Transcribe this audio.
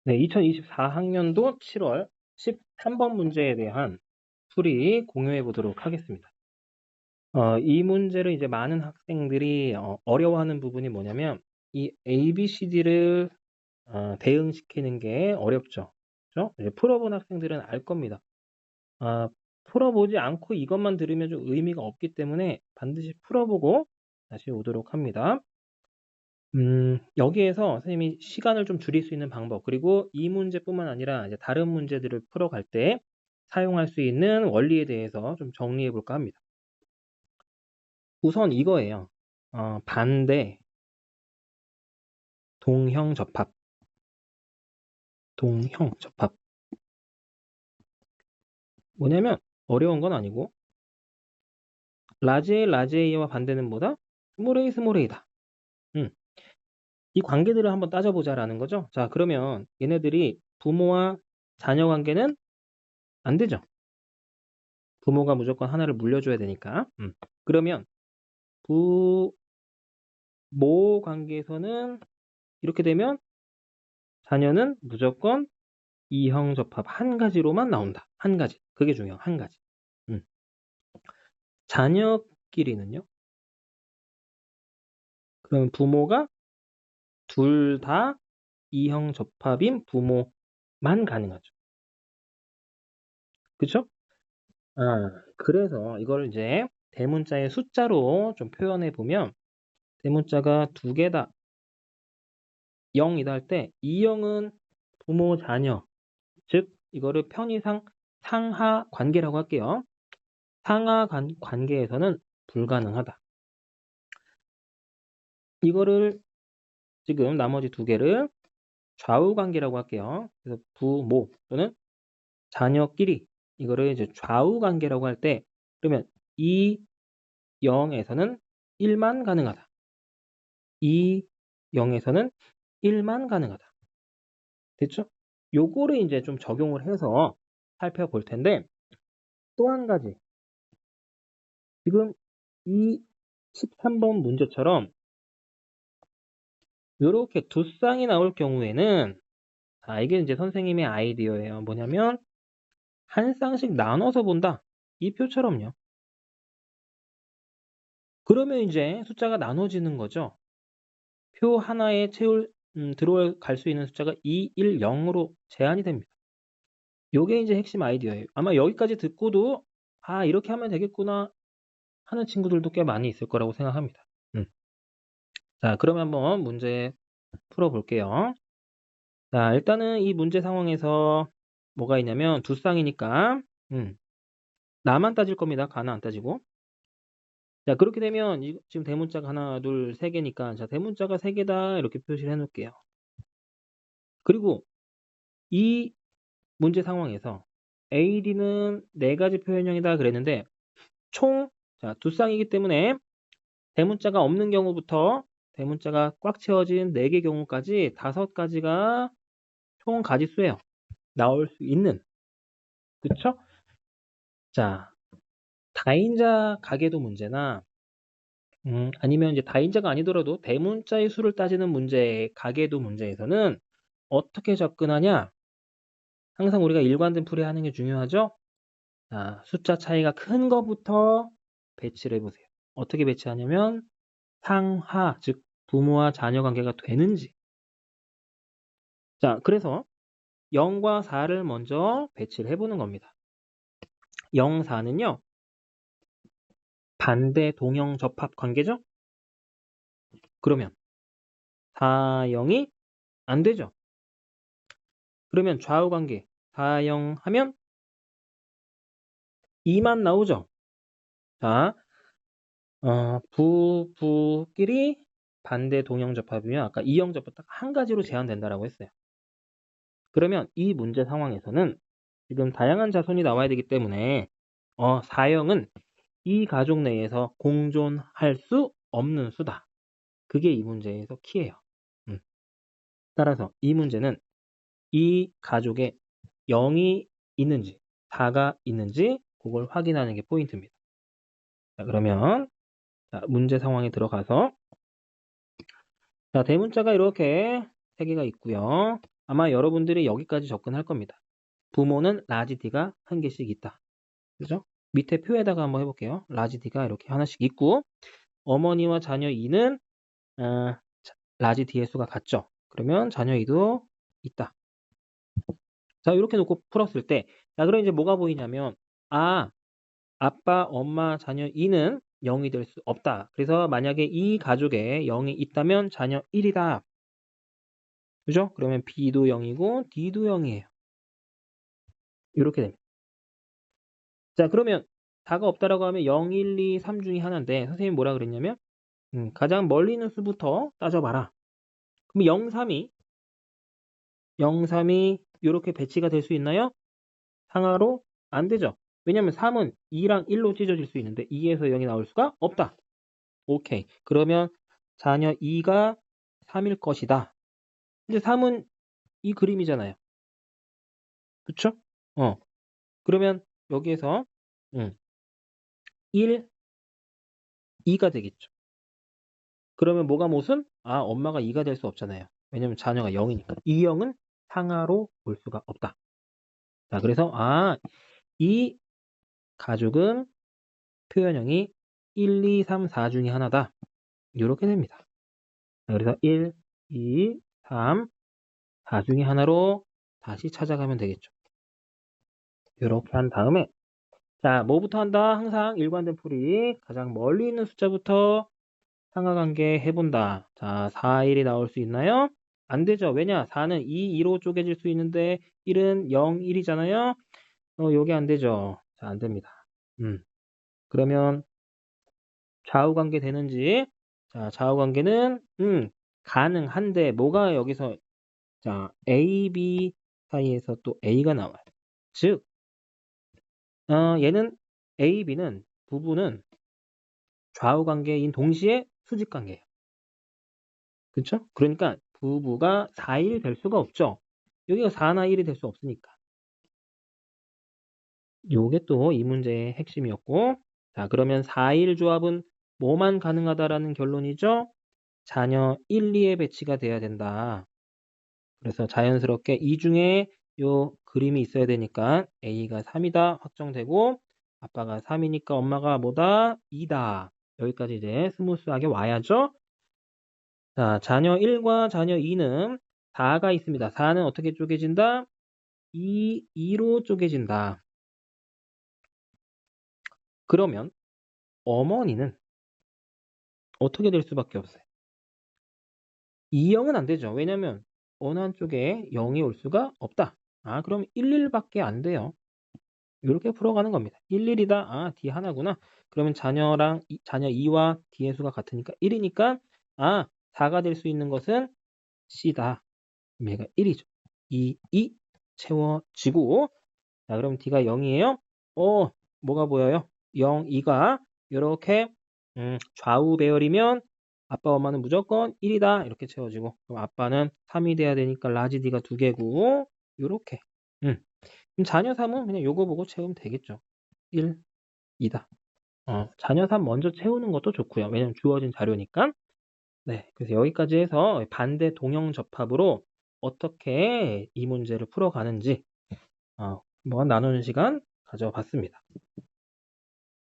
네, 2024학년도 7월 13번 문제에 대한 풀이 공유해 보도록 하겠습니다. 이 문제를 이제 많은 학생들이 어려워하는 부분이 뭐냐면 이 ABCD를 대응시키는 게 어렵죠. 그죠? 이제 풀어본 학생들은 알 겁니다. 풀어보지 않고 이것만 들으면 좀 의미가 없기 때문에 반드시 풀어보고 다시 오도록 합니다. 여기에서 선생님이 시간을 좀 줄일 수 있는 방법, 그리고 이 문제뿐만 아니라 이제 다른 문제들을 풀어갈 때 사용할 수 있는 원리에 대해서 좀 정리해 볼까 합니다. 우선 이거예요. 반대, 동형 접합. 동형 접합. 뭐냐면 어려운 건 아니고 라지 A, 라지 A와 반대는 뭐다? 스몰 a, 스몰 a다. 이 관계들을 한번 따져보자라는 거죠. 자, 그러면 얘네들이 부모와 자녀 관계는 안 되죠. 부모가 무조건 하나를 물려줘야 되니까. 그러면 부모 관계에서는 이렇게 되면 자녀는 무조건 이형 접합 한 가지로만 나온다. 한 가지. 그게 중요해요. 한 가지. 자녀끼리는요? 그러면 부모가 둘 다 이형 접합인 부모만 가능하죠. 그쵸? 그래서 이걸 이제 대문자의 숫자로 좀 표현해 보면 대문자가 두 개다 0이다 할 때 이 0은 부모 자녀, 즉 이거를 편의상 상하 관계라고 할게요. 상하 관계에서는 불가능하다. 이거를 지금 나머지 두 개를 좌우 관계라고 할게요. 그래서 부모 또는 자녀끼리 이거를 이제 좌우 관계라고 할 때 그러면 이 0에서는 1만 가능하다. 이 0에서는 1만 가능하다. 됐죠? 요거를 이제 좀 적용을 해서 살펴볼 텐데 또 한 가지 지금 이 13번 문제처럼 이렇게 두 쌍이 나올 경우에는 이게 이제 선생님의 아이디어예요. 뭐냐면 한 쌍씩 나눠서 본다. 이 표처럼요. 그러면 이제 숫자가 나눠지는 거죠. 표 하나에 들어갈 수 있는 숫자가 2, 1, 0으로 제한이 됩니다. 요게 이제 핵심 아이디어예요. 아마 여기까지 듣고도 이렇게 하면 되겠구나 하는 친구들도 꽤 많이 있을 거라고 생각합니다. 자, 그러면 한번 문제 풀어볼게요. 자, 일단은 이 문제 상황에서 뭐가 있냐면 두 쌍이니까 나만 따질 겁니다. 가는 안 따지고. 자, 그렇게 되면 지금 대문자가 하나, 둘, 세 개니까 자, 대문자가 세 개다 이렇게 표시를 해놓을게요. 그리고 이 문제 상황에서 AD는 네 가지 표현형이다 그랬는데 총 두 쌍이기 때문에 대문자가 없는 경우부터 대문자가 꽉 채워진 4개 경우까지 5가지가 총 가지수예요. 나올 수 있는. 그쵸? 자, 다인자 가계도 문제나 아니면 이제 다인자가 아니더라도 대문자의 수를 따지는 문제, 가계도 문제에서는 어떻게 접근하냐? 항상 우리가 일관된 풀이하는 게 중요하죠? 자, 숫자 차이가 큰 거부터 배치를 해보세요. 어떻게 배치하냐면 상하, 즉 부모와 자녀 관계가 되는지. 자, 그래서 0과 4를 먼저 배치를 해보는 겁니다. 0, 4는요. 반대 동형 접합 관계죠? 그러면 4, 0이 안 되죠. 그러면 좌우 관계 4, 0 하면 2만 나오죠. 자, 부끼리 반대 동형 접합이면 아까 이형 접합 딱 한 가지로 제한된다라고 했어요. 그러면 이 문제 상황에서는 지금 다양한 자손이 나와야 되기 때문에 4형은 이 가족 내에서 공존할 수 없는 수다. 그게 이 문제에서 키예요. 따라서 이 문제는 이 가족에 0이 있는지 4가 있는지 그걸 확인하는 게 포인트입니다. 자, 그러면 문제 상황에 들어가서 자, 대문자가 이렇게 3개가 있고요. 아마 여러분들이 여기까지 접근할 겁니다. 부모는 라지 D가 한 개씩 있다. 그죠? 밑에 표에다가 한번 해볼게요. 라지 D가 이렇게 하나씩 있고, 어머니와 자녀 E는 라지 D의 수가 같죠? 그러면 자녀 E도 있다. 자, 이렇게 놓고 풀었을 때, 자, 그럼 이제 뭐가 보이냐면, 아빠, 엄마, 자녀 E는 0이 될 수 없다. 그래서 만약에 이 가족에 0이 있다면 자녀 1이다. 그죠? 그러면 B도 0이고 D도 0이에요. 이렇게 됩니다. 자, 그러면 다가 없다라고 하면 0, 1, 2, 3 중에 하나인데 선생님이 뭐라 그랬냐면 가장 멀리 있는 수부터 따져봐라. 그럼 0, 3이 이렇게 배치가 될 수 있나요? 상하로 안 되죠. 왜냐면 3은 2랑 1로 찢어질 수 있는데 2에서 0이 나올 수가 없다. 오케이. 그러면 자녀 2가 3일 것이다. 근데 3은 이 그림이잖아요. 그쵸? 그러면 여기에서 1, 2가 되겠죠. 그러면 뭐가 무슨? 엄마가 2가 될 수 없잖아요. 왜냐면 자녀가 0이니까. 이 0은 상하로 볼 수가 없다. 자, 그래서 이 가족은 표현형이 1, 2, 3, 4 중에 하나다. 이렇게 됩니다. 자, 그래서 1, 2, 3, 4 중에 하나로 다시 찾아가면 되겠죠. 이렇게 한 다음에 자, 뭐부터 한다? 항상 일관된 풀이 가장 멀리 있는 숫자부터 상하관계 해본다. 자, 4, 1이 나올 수 있나요? 안 되죠. 왜냐? 4는 2, 2로 쪼개질 수 있는데 1은 0, 1이잖아요. 요게 안 되죠. 자, 안 됩니다. 그러면 좌우관계 되는지? 자, 좌우관계는 가능한데 뭐가 여기서 자, A, B 사이에서 또 A가 나와요. 즉, 얘는 A, B는 부부는 좌우관계인 동시에 수직관계예요. 그렇죠? 그러니까 부부가 4일 될 수가 없죠. 여기가 4나 1이 될 수 없으니까. 요게 또 이 문제의 핵심이었고 자, 그러면 4일 조합은 뭐만 가능하다라는 결론이죠? 자녀 1, 2에 배치가 돼야 된다. 그래서 자연스럽게 이 중에 요 그림이 있어야 되니까 A가 3이다 확정되고 아빠가 3이니까 엄마가 뭐다? 2다. 여기까지 이제 스무스하게 와야죠. 자, 자녀 1과 자녀 2는 4가 있습니다. 4는 어떻게 쪼개진다? 2로 쪼개진다. 그러면 어머니는 어떻게 될 수밖에 없어요? 2, 0은 안 되죠. 왜냐면 어느 한쪽에 0이 올 수가 없다. 그럼 1, 1밖에 안 돼요. 이렇게 풀어가는 겁니다. 1, 1이다. D 하나구나. 그러면 자녀 2와 D의 수가 같으니까 1이니까 4가 될 수 있는 것은 C다. 얘가 1이죠. 2 채워지고 자, 그럼 D가 0이에요. 뭐가 보여요? 0, 2가 이렇게 좌우 배열이면 아빠, 엄마는 무조건 1이다. 이렇게 채워지고 그럼 아빠는 3이 돼야 되니까 라지 D가 2개고 이렇게. 그럼 자녀 3은 그냥 요거 보고 채우면 되겠죠. 1, 2다. 자녀 3 먼저 채우는 것도 좋고요. 왜냐면 주어진 자료니까. 네, 그래서 여기까지 해서 반대 동형 접합으로 어떻게 이 문제를 풀어가는지 한번 나누는 시간 가져봤습니다.